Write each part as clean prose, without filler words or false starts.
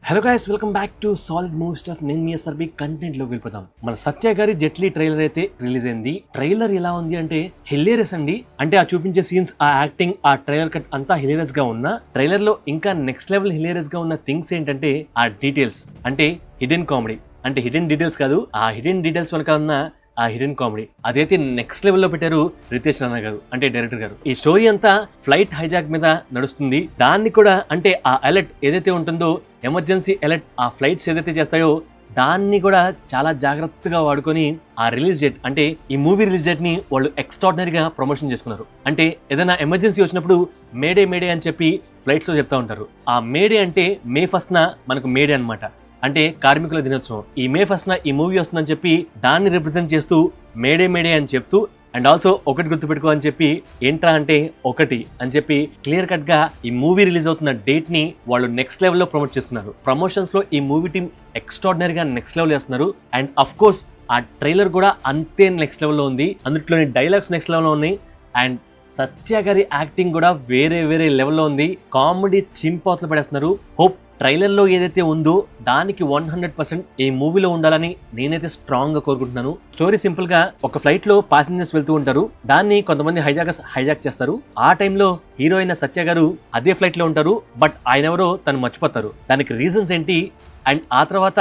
Hello guys, welcome back to solid movie stuff. నేను మీ SRB content లోకి వెళ్ళిపోతాం. మన సత్య గారి జెట్లీ ట్రైలర్ అయితే రిలీజ్ అయింది. ట్రైలర్ ఎలా ఉంది అంటే హిలేరియస్ అండి. అంటే ఆ చూపించే సీన్స్, ఆ యాక్టింగ్, ఆ ట్రైలర్ కట్ అంతా హిలేరియస్ గా ఉన్న ట్రైలర్ లో ఇంకా నెక్స్ట్ లెవెల్ హిలేరియస్ గా ఉన్న థింగ్స్ ఏంటంటే ఆ డీటెయిల్స్, అంటే హిడెన్ కామెడీ. అంటే హిడెన్ డీటెయిల్స్ కాదు, ఆ హిడెన్ డీటెయిల్స్ వెనక ఉన్న ఆ హిడెన్ కామెడీ అదైతే నెక్స్ట్ లెవెల్లో పెట్టారు రితేష్ రాణా గారు, అంటే డైరెక్టర్ గారు. ఈ స్టోరీ అంతా ఫ్లైట్ హైజాక్ మీద నడుస్తుంది. దాన్ని కూడా అంటే ఆ అలర్ట్ ఏదైతే ఉంటుందో, ఎమర్జెన్సీ అలర్ట్, ఆ ఫ్లైట్స్ ఏదైతే చేస్తాయో దాన్ని కూడా చాలా జాగ్రత్తగా వాడుకొని ఆ రిలీజ్ డేట్, అంటే ఈ మూవీ రిలీజ్ డేట్ ని వాళ్ళు ఎక్స్ట్రాడినరీగా ప్రమోషన్ చేసుకున్నారు. అంటే ఏదైనా ఎమర్జెన్సీ వచ్చినప్పుడు మేడే మేడే అని చెప్పి ఫ్లైట్స్ లో చెప్తా ఉంటారు. ఆ మేడే అంటే మే 1న మనకు మేడే అన్నమాట, అంటే కార్మికుల దినోత్సవం. ఈ మే 1న ఈ మూవీ వస్తుందని చెప్పి దాన్ని రిప్రజెంట్ చేస్తూ మేడే మేడే అని చెప్తూ, అండ్ ఆల్సో ఒకటి గుర్తుపెట్టుకో అని చెప్పి, ఏంట్రా అంటే ఒకటి అని చెప్పి క్లియర్ కట్ గా ఈ మూవీ రిలీజ్ అవుతున్న డేట్ ని వాళ్ళు నెక్స్ట్ లెవెల్లో ప్రమోట్ చేసుకున్నారు. ప్రమోషన్స్ లో ఈ మూవీ టీం ఎక్స్ట్రాడినరీగా నెక్స్ట్ లెవెల్ చేస్తున్నారు. అండ్ అఫ్ కోర్స్ ఆ ట్రైలర్ కూడా అంతే నెక్స్ట్ లెవెల్లో ఉంది. అందులోని డైలాగ్స్ నెక్స్ట్ లెవెల్లో ఉన్నాయి. అండ్ సత్య గారి యాక్టింగ్ కూడా వేరే వేరే లెవెల్లో ఉంది. కామెడీ చింపాతలు పడేస్తున్నారు. హోప్ ట్రైలర్ లో ఏదైతే ఉందో దానికి 100% ఈ మూవీలో ఉండాలని నేనైతే స్ట్రాంగ్ గా కోరుకుంటున్నాను. స్టోరీ సింపుల్ గా, ఒక ఫ్లైట్ లో ప్యాసింజర్స్ వెళ్తూ ఉంటారు. దాన్ని కొంతమంది హైజాక్ చేస్తారు. ఆ టైంలో హీరో అయిన సత్య గారు అదే ఫ్లైట్ లో ఉంటారు. బట్ ఆయన ఎవరో తను మర్చిపోతారు. దానికి రీజన్స్ ఏంటి, అండ్ ఆ తర్వాత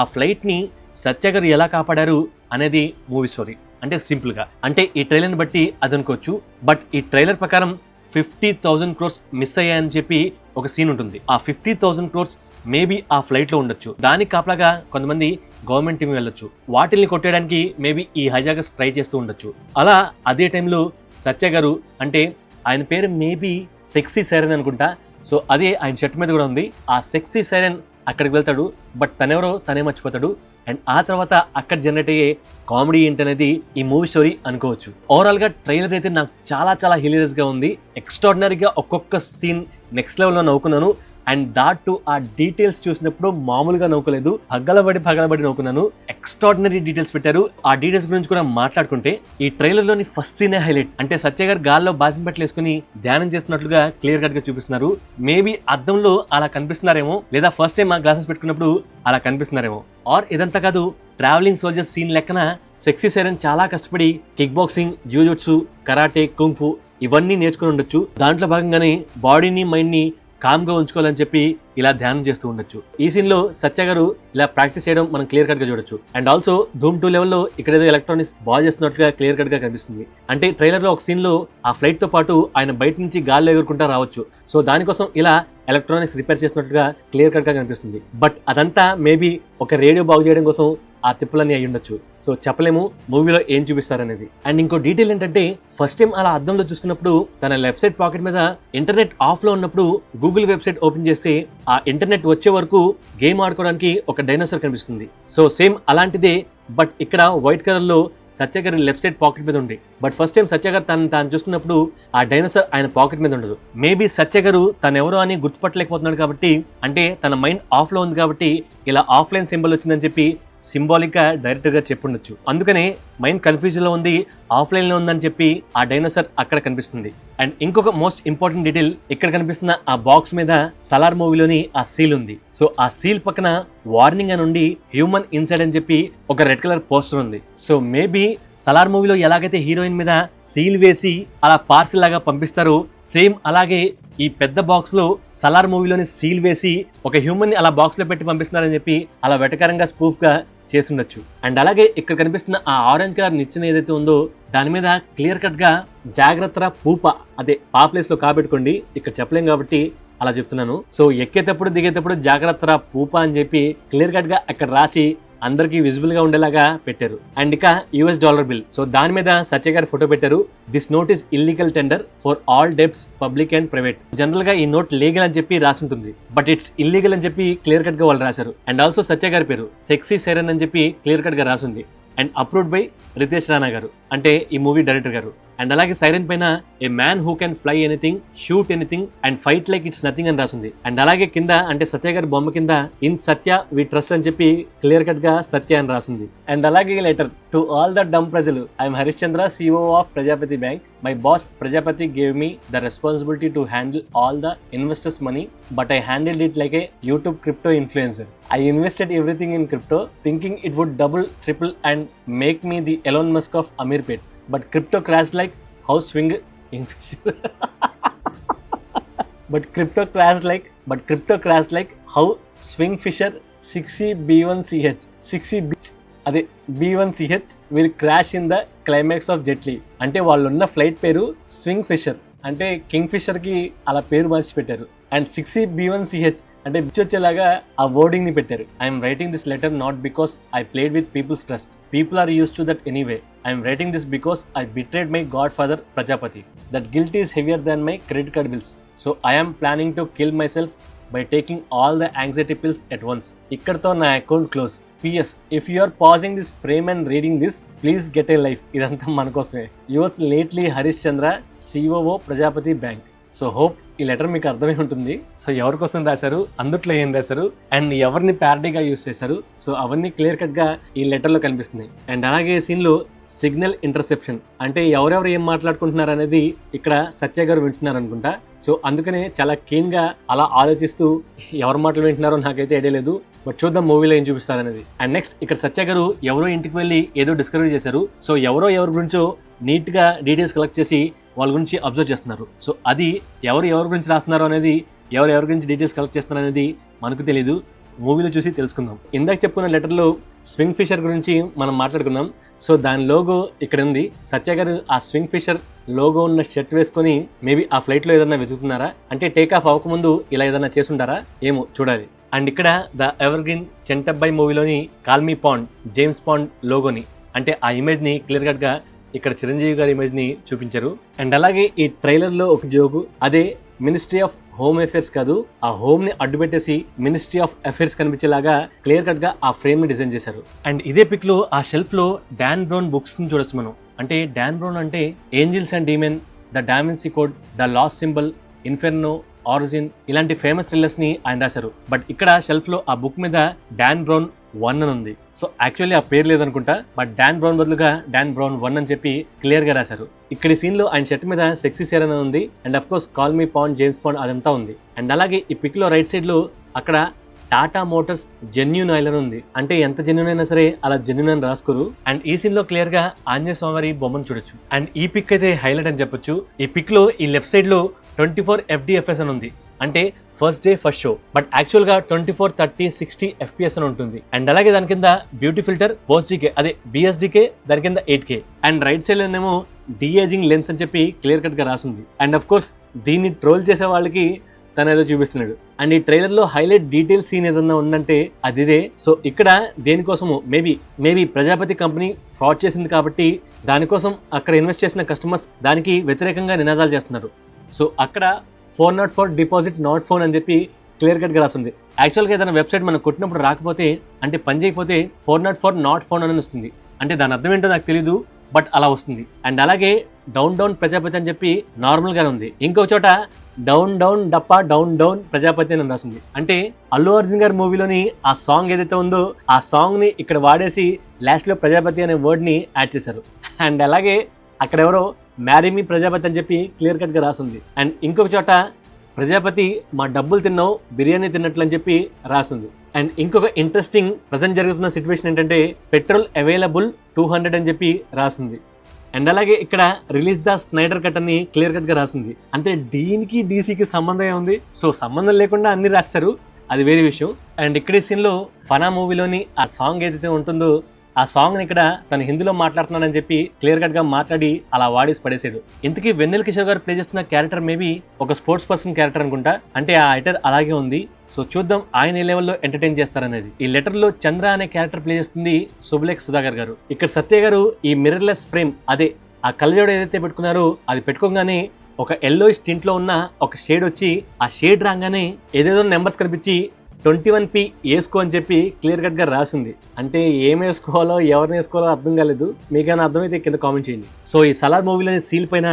ఆ ఫ్లైట్ ని సత్య గారు ఎలా కాపాడారు అనేది మూవీ స్టోరీ. అంటే సింపుల్ గా, అంటే ఈ ట్రైలర్ ని బట్టి అది అనుకోవచ్చు. బట్ ఈ ట్రైలర్ ప్రకారం 50,000 crores మిస్ అయ్యాయని చెప్పి ఒక సీన్ ఉంటుంది. ఆ 50,000 crores మేబీ ఆ ఫ్లైట్ లో ఉండొచ్చు. దానికి కాపలాగా కొంతమంది గవర్నమెంట్ టీం వెళ్ళొచ్చు. వాటిల్ని కొట్టేయడానికి మేబీ ఈ హైజాకర్స్ ట్రై చేస్తూ ఉండొచ్చు. అలా అదే టైంలో సత్య గారు, అంటే ఆయన పేరు మేబీ సెక్సీ సైరన్ అనుకుంటా, సో అదే ఆయన షర్ట్ మీద కూడా ఉంది. ఆ సెక్సీ సైరన్ అక్కడికి వెళ్తాడు. బట్ తనెవరో తనే మర్చిపోతాడు. అండ్ ఆ తర్వాత అక్కడ జనరేట్ అయ్యే కామెడీ ఏంటనేది ఈ మూవీ స్టోరీ అనుకోవచ్చు. ఓవరాల్ గా ట్రైలర్ అయితే నాకు చాలా చాలా హిలేరియస్ గా ఉంది. ఎక్స్ట్రాడినరీగా ఒక్కొక్క సీన్ నెక్స్ట్ లెవెల్లో నవ్వుకున్నాను. అండ్ దాట్ ఆ డీటెయిల్స్ చూసినప్పుడు మామూలుగా నవ్వుకోలేదు, పగలబడి నవ్వుకున్నాను. ఎక్స్ట్రాడినరీ డీటెయిల్స్ పెట్టారు. ఆ డీటెయిల్స్ గురించి కూడా మాట్లాడుకుంటే, ఈ ట్రైలర్ లోని ఫస్ట్ సీనే హైలైట్. అంటే సత్య గారు గాల్లో బాసిం బట్టలు వేసుకుని ధ్యానం చేస్తున్నట్లుగా క్లియర్ కట్ గా చూపిస్తున్నారు. మేబీ అద్దంలో అలా కనిపిస్తున్నారేమో, లేదా ఫస్ట్ టైం ఆ గ్లాసెస్ పెట్టుకున్నప్పుడు అలా కనిపిస్తున్నారేమో. ఆర్ ఇదంతా కాదు, ట్రావెలింగ్ సోల్జర్స్ సీన్ లెక్కన సెక్సీ సైరన్ చాలా కష్టపడి కిక్ బాక్సింగ్, జూజుట్సు, కరాటే, కుంఫు ఇవన్నీ నేర్చుకుని ఉండొచ్చు. దాంట్లో భాగంగానే బాడీని మైండ్ ని కామ్ గా ఉంచుకోవాలని చెప్పి ఇలా ధ్యానం చేస్తూ ఉండొచ్చు. ఈ సీన్ లో సత్య గారు ఇలా ప్రాక్టీస్ చేయడం మనం క్లియర్ కట్ గా చూడొచ్చు. అండ్ ఆల్సో ధూమ్ 2 లెవెల్లో ఇక్కడ ఏదో ఎలక్ట్రానిక్స్ బాగా చేస్తున్నట్లుగా క్లియర్ కట్ గా కనిపిస్తుంది. అంటే ట్రైలర్ లో ఒక సీన్ లో ఆ ఫ్లైట్ తో పాటు ఆయన బయట నుంచి గాల్లో ఎగురుకుంటా రావచ్చు. సో దానికోసం ఇలా ఎలక్ట్రానిక్స్ రిపేర్ చేసినట్లుగా క్లియర్ కట్ గా కనిపిస్తుంది. బట్ అదంతా మేబీ ఒక రేడియో బాగు చేయడం కోసం ఆ తిప్పులన్నీ అయి ఉండొచ్చు. సో చెప్పలేము మూవీలో ఏం చూపిస్తారనేది. అండ్ ఇంకో డీటెయిల్ ఏంటంటే, ఫస్ట్ టైం అలా అద్దంలో చూసుకున్నప్పుడు తన లెఫ్ట్ సైడ్ పాకెట్ మీద ఇంటర్నెట్ ఆఫ్ లో ఉన్నప్పుడు గూగుల్ వెబ్సైట్ ఓపెన్ చేస్తే ఆ ఇంటర్నెట్ వచ్చే వరకు గేమ్ ఆడుకోవడానికి ఒక డైనోసార్ కనిపిస్తుంది. సో సేమ్ అలాంటిదే, బట్ ఇక్కడ వైట్ కలర్ లో సత్య గారి లెఫ్ట్ సైడ్ పాకెట్ మీద ఉంది. బట్ ఫస్ట్ టైం సత్య గారు తాను చూసుకున్నప్పుడు ఆ డైనోసార్ ఆయన పాకెట్ మీద ఉండదు. మేబీ సత్య గారు తను ఎవరో అని గుర్తుపట్టలేకపోతున్నాడు కాబట్టి, అంటే తన మైండ్ ఆఫ్ లో ఉంది కాబట్టి ఇలా ఆఫ్లైన్ సింబల్ వచ్చిందని చెప్పి సింబాలిక్ గా డైరెక్టర్ గా చెప్పుండొచ్చు. అందుకనే మైండ్ కన్ఫ్యూజన్ లో ఉంది, ఆఫ్లైన్ లో ఉందని చెప్పి ఆ డైనోసార్ అక్కడ కనిపిస్తుంది. అండ్ ఇంకొక మోస్ట్ ఇంపార్టెంట్ డీటెయిల్, ఇక్కడ కనిపిస్తున్న ఆ బాక్స్ మీద సలార్ మూవీలోని ఆ సీల్ ఉంది. సో ఆ సీల్ పక్కన వార్నింగ్ అని ఉండి హ్యూమన్ ఇన్సైడ్ అని చెప్పి ఒక రెడ్ కలర్ పోస్టర్ ఉంది. సో మేబీ సలార్ మూవీలో ఎలాగైతే హీరోయిన్ మీద సీల్ వేసి అలా పార్సిల్ లాగా పంపిస్తారో, సేమ్ అలాగే ఈ పెద్ద బాక్స్ లో సలార్ మూవీలోని సీల్ వేసి ఒక హ్యూమన్ ని అలా బాక్స్ లో పెట్టి పంపిస్తున్నారని చెప్పి అలా వెటకారంగా స్పూఫ్ గా చేస్తుండొచ్చు. అండ్ అలాగే ఇక్కడ కనిపిస్తున్న ఆ ఆరెంజ్ కలర్ నిచ్చెన ఏదైతే ఉందో దాని మీద క్లియర్ కట్ గా జాగ్రత్త పూప, అదే పా ప్లేస్ లో కాబెట్టుకోండి, ఇక్కడ చెప్పలేం కాబట్టి అలా చెప్తున్నాను. సో ఎక్కేటప్పుడు దిగేటప్పుడు జాగ్రత్త పూప అని చెప్పి క్లియర్ కట్ గా అక్కడ రాసి అందరికి విజిబుల్ గా ఉండేలాగా పెట్టారు. అండ్ ఇక $US బిల్, సో దాని మీద సత్య గారి ఫోటో పెట్టారు. This note is illegal tender for all debts public and private. General గా ఈ నోట్ లీగల్ అని చెప్పి రాసి ఉంటుంది, బట్ ఇట్స్ ఇల్లీగల్ అని చెప్పి క్లియర్ కట్ గా వాళ్ళు రాశారు. అండ్ ఆల్సో సత్య గారి పేరు సెక్సీ సైరన్ అని చెప్పి క్లియర్ కట్ గా రాసింది. And approved by Ritesh Rana గారు. అంటే ఈ మూవీ డైరెక్టర్ గారు. అండ్ అలాగే సైరన్ పైన a man who can fly anything, shoot anything and fight like it's nothing అని రాసింది. అండ్ అలాగే కింద అంటే సత్య గారి బొమ్మ కింద ఇన్ సత్య వి ట్రస్ట్ అని చెప్పి క్లియర్ కట్ గా సత్య అని రాసింది. అండ్ అలాగే లెటర్ టు ఆల్ ద డమ్ ప్రజలు, I'm Harishchandra, CEO of Prajapati bank. My boss Prajapati gave me the responsibility to handle all the investors money, but I handled it like A YouTube crypto influencer. I invested everything in crypto, thinking it would double, triple and make me the Elon Musk of Amirpet. But crypto crashed like how swing but crypto crashed like how swing fisher 6EB1CH 6EB1CH will crash in the climax of Jet Li. అంటే వాళ్ళు ఉన్న flight పేరు swing fisher, అంటే king fissure కి అలా పేరు మార్చి పెట్టారు. And 6EB1CH అంటే బిచ్ వచ్చేలాగా ఆ వర్డింగ్ ని పెట్టారు. I'm writing this letter not because I played with people's trust, people are use to that anyway. I'm writing this because I betrayed my god father Prajapati. That guilt is heavier than my credit card bills. So I'm planning to kill my self by taking all the anxiety pills at once. ఇక్కడతో నా account close. PS, if you are pausing this frame and reading this, please get a life. ఇదంతా మన కోసమే. Yours lately Harishchandra, CEO Prajapati bank. So hope ఈ letter మీకు అర్థమై ఉంటుంది. So ఎవరి కోసం రాశారు, అందుట్లో ఏం రాశారు, అండ్ ఎవరిని ప్యారడీగా యూస్ చేశారు, సో అవన్నీ క్లియర్ కట్ గా ఈ లెటర్ లో కనిపిస్తున్నాయి. అండ్ అలాగే సీన్ లో సిగ్నల్ ఇంటర్సెప్షన్, అంటే ఎవరెవరు ఏం మాట్లాడుకుంటున్నారు అనేది ఇక్కడ సత్య గారు వింటున్నారు అనుకుంటా. సో అందుకనే చాలా కీన్ గా అలా ఆలోచిస్తూ ఎవరు మాటలు వింటున్నారో నాకైతే ఐడియా లేదు, బట్ చూద్దాం మూవీలో ఏం చూపిస్తారు అనేది. అండ్ నెక్స్ట్ ఇక్కడ సత్య గారు ఎవరో ఇంటికి వెళ్ళి ఏదో డిస్కవరీ చేశారు. సో ఎవరో ఎవరి గురించో నీట్ గా డీటెయిల్స్ కలెక్ట్ చేసి వాళ్ళ గురించి అబ్జర్వ్ చేస్తున్నారు. సో అది ఎవరి గురించి రాస్తున్నారు అనేది, ఎవరి గురించి డీటెయిల్స్ కలెక్ట్ చేస్తున్నారు అనేది మనకు తెలీదు. మూవీలో చూసి తెలుసుకుందాం. ఇందాక చెప్పుకున్న లెటర్లో స్వింగ్ ఫిషర్ గురించి మనం మాట్లాడుకున్నాం. సో దాని లోగో ఇక్కడ ఉంది. సత్య గారు ఆ స్వింగ్ ఫిషర్ లోగో ఉన్న షర్ట్ వేసుకొని మేబీ ఆ ఫ్లైట్లో ఏదైనా వెతుకుతున్నారా, అంటే టేక్ ఆఫ్ అవ్వకముందు ఇలా ఏదైనా చేసుంటారా ఏమో చూడాలి. అండ్ ఇక్కడ ద ఎవర్ గ్రీన్ చెంటబ్బాయ్ మూవీలోని కాల్మీ పాండ్, జేమ్స్ పాండ్ లోగోని, అంటే ఆ ఇమేజ్ని క్లియర్ కట్గా ఇక్కడ చిరంజీవి గారి ఇమేజ్ ని చూపించారు. అండ్ అలాగే ఈ ట్రైలర్ లో ఒక జోకు, అదే మినిస్ట్రీ ఆఫ్ హోమ్ అఫేర్స్ కాదు, ఆ హోమ్ ని అడ్డు పెట్టేసి మినిస్ట్రీ ఆఫ్ అఫేర్స్ కనిపించేలాగా క్లియర్ కట్ గా ఆ ఫ్రేమ్ ని డిజైన్ చేశారు. అండ్ ఇదే పిక్ లో ఆ షెల్ఫ్ లో డాన్ బ్రౌన్ బుక్స్ ని చూడొచ్చు మనం. అంటే డాన్ బ్రౌన్ అంటే Angels and Demons, the Da Vinci Code, the Lost Symbol, Inferno, Origin ఇలాంటి ఫేమస్ థ్రిల్లర్స్ ని ఆయన రాశారు. బట్ ఇక్కడ షెల్ఫ్ లో ఆ బుక్ మీద డాన్ బ్రౌన్ 1 అని ఉంది. సో యాక్చువల్లీ ఆ పేరు లేదనుకుంటా, బట్ డాన్ బ్రౌన్ బదులుగా డాన్ బ్రౌన్ 1 అని చెప్పి క్లియర్ గా రాశారు. ఇక్కడ ఈ సీన్ లో ఆయన షర్ట్ మీద సెక్సీ సేర్ అని ఉంది. And of course call me Bond, James Bond అదంతా ఉంది. అండ్ అలాగే ఈ పిక్ లో రైట్ సైడ్ లో అక్కడ టాటా మోటార్స్ జెన్యూన్ ఆయిల్ అని ఉంది. అంటే ఎంత జెన్యూన్ అయినా సరే అలా జెన్యూన్ అని రాసుకోరు. అండ్ ఈ సీన్ లో క్లియర్ గా ఆంజనేయ స్వామి బొమ్మను చూడొచ్చు. అండ్ ఈ పిక్ అయితే హైలైట్ అని చెప్పొచ్చు. ఈ పిక్ లో ఈ లెఫ్ట్ సైడ్ లో 24 FDFS అని ఉంది, అంటే first day first show. But actual గా 24, 30, 60 FPS అని ఉంటుంది. అండ్ అలాగే దాని కింద బ్యూటీ ఫిల్టర్ పోస్ట్డికే, అదే BSDK, దాని కింద 8K. అండ్ రైట్ సైడ్ లోనేమో డీఏజింగ్ లెన్స్ అని చెప్పి క్లియర్ కట్ గా రాసింది. అండ్ అఫ్ కోర్స్ దీన్ని ట్రోల్ చేసే వాళ్ళకి తను ఏదో చూపిస్తున్నాడు. అండ్ ఈ ట్రైలర్ లో హైలైట్ డీటెయిల్ సీన్ ఏదన్నా ఉందంటే అది ఇదే. సో ఇక్కడ దేనికోసము మేబీ ప్రజాపతి కంపెనీ ఫ్రాడ్ చేసింది కాబట్టి దానికోసం అక్కడ ఇన్వెస్ట్ చేసిన కస్టమర్స్ దానికి వ్యతిరేకంగా నినాదాలు చేస్తున్నారు. సో అక్కడ 404 డిపాజిట్ నాట్ ఫోన్ అని చెప్పి క్లియర్ కట్ గా రాస్తుంది. యాక్చువల్గా ఏదైనా వెబ్సైట్ మనం కొట్టినప్పుడు రాకపోతే, అంటే పని చేయకపోతే 404 నాట్ ఫోన్ అని వస్తుంది. అంటే దాని అర్థం ఏంటో నాకు తెలీదు, బట్ అలా వస్తుంది. అండ్ అలాగే డౌన్ ప్రజాపతి అని చెప్పి నార్మల్ గానే ఉంది. ఇంకొక చోట డౌన్ డప్పా డౌన్ ప్రజాపతి అని రాసింది. అంటే అల్లు అర్జున్ గారి మూవీలోని ఆ సాంగ్ ఏదైతే ఉందో ఆ సాంగ్ ని ఇక్కడ వాడేసి లాస్ట్ లో ప్రజాపతి అనే వర్డ్ ని యాడ్ చేశారు. అండ్ అలాగే అక్కడ ఎవరో మ్యారీ మీ ప్రజాపతి అని చెప్పి క్లియర్ కట్ గా రాసింది. అండ్ ఇంకొక చోట ప్రజాపతి మా డబ్బులు తిన్నావు బిర్యానీ తిన్నట్లు అని చెప్పి రాసింది. అండ్ ఇంకొక ఇంట్రెస్టింగ్ ప్రజెంట్ జరుగుతున్న సిచ్యువేషన్ ఏంటంటే పెట్రోల్ అవైలబుల్ 200 అని చెప్పి రాసింది. అండ్ అలాగే ఇక్కడ రిలీజ్ ద స్నైడర్ కట్ అని క్లియర్ కట్ గా రాసింది. అంటే దీనికి డీసీకి సంబంధం ఏముంది? సో సంబంధం లేకుండా అన్ని రాస్తారు, అది వేరే విషయం. అండ్ ఇక్కడ ఈ సీన్ లో ఫనా మూవీలోని ఆ సాంగ్ ఏదైతే ఉంటుందో ఆ సాంగ్ ని ఇక్కడ తను హిందీలో మాట్లాడుతున్నాడని చెప్పి క్లియర్ కట్ గా మాట్లాడి అలా వాడేసి పడేసాడు. ఇంతకీ వెన్నెల కిషోర్ గారు ప్లే చేస్తున్న క్యారెక్టర్ మేబీ ఒక స్పోర్ట్స్ పర్సన్ క్యారెక్టర్ అనుకుంటా. అంటే ఆ ఐటర్ అలాగే ఉంది. సో చూద్దాం ఆయన ఏ లెవెల్లో ఎంటర్టైన్ చేస్తారనేది. ఈ లెటర్ లో చంద్ర అనే క్యారెక్టర్ ప్లే చేస్తుంది శుభలేఖ సుధాకర్ గారు. ఇక్కడ సత్య గారు ఈ మిర్రర్లెస్ ఫ్రేమ్, అదే ఆ కళ్ళజోడు ఏదైతే పెట్టుకున్నారో అది పెట్టుకోగానే ఒక ఎల్లో స్టింట్ లో ఉన్న ఒక షేడ్ వచ్చి ఆ షేడ్ రాగానే ఏదేదో నెంబర్స్ కనిపించి 21P వేసుకో అని చెప్పి క్లియర్ కట్ గా రాసింది. అంటే ఏం వేసుకోవాలో ఎవరిని వేసుకోవాలో అర్థం కాలేదు. మీకైనా అర్థమైతే కింద కామెంట్ చేయండి. సో ఈ సలార్ మూవీలోని సీల్ పైన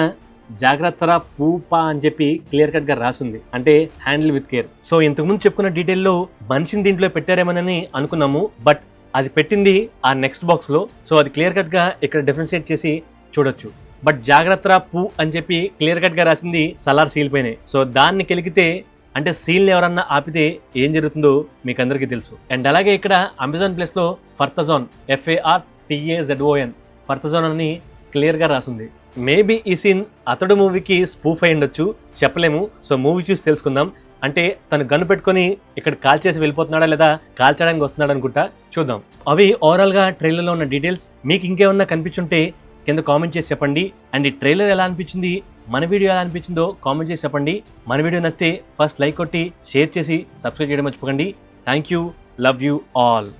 జాగ్రత్తరా పూపా అని చెప్పి క్లియర్ కట్ గా రాసింది. అంటే హ్యాండిల్ విత్ కేర్. సో ఇంతకుముందు చెప్పుకున్న డీటెయిల్లో మనిషిని దీంట్లో పెట్టారేమోనని అనుకున్నాము. బట్ అది పెట్టింది ఆ నెక్స్ట్ బాక్స్ లో. సో అది క్లియర్ కట్ గా ఇక్కడ డిఫరెన్షియేట్ చేసి చూడొచ్చు. బట్ జాగ్రత్తరా పూ అని చెప్పి క్లియర్ కట్ గా రాసింది సలార్ సీల్ పైనే. సో దాన్ని కెలికితే అంటే సీల్ని ఎవరన్నా ఆపితే ఏం జరుగుతుందో మీకు అందరికీ తెలుసు. అండ్ అలాగే ఇక్కడ అమెజాన్ ప్లస్ లో ఫర్తజాన్ FARTAZON ఫర్తజాన్ అని క్లియర్ గా రాసింది. మేబీ ఈ సీన్ అతడు మూవీకి స్పూఫ్ అయి ఉండొచ్చు, చెప్పలేము. సో మూవీ చూసి తెలుసుకుందాం. అంటే తను గన్ను పెట్టుకొని ఇక్కడ కాల్ చేసి వెళ్ళిపోతున్నాడా లేదా కాల్చడానికి వస్తున్నాడు అనుకుంటా. చూద్దాం. అవి ఓవరాల్ గా ట్రైలర్ లో ఉన్న డీటెయిల్స్. మీకు ఇంకేమన్నా కనిపించుంటే కింద కామెంట్ చేసి చెప్పండి. అండ్ ఈ ట్రైలర్ ఎలా అనిపించింది, మన వీడియో ఎలా అనిపించిందో కామెంట్ చేసి చెప్పండి. మన వీడియో నచ్చితే ఫస్ట్ లైక్ కొట్టి షేర్ చేసి సబ్స్క్రైబ్ చేయడం మర్చిపోకండి. Thank you, love you all.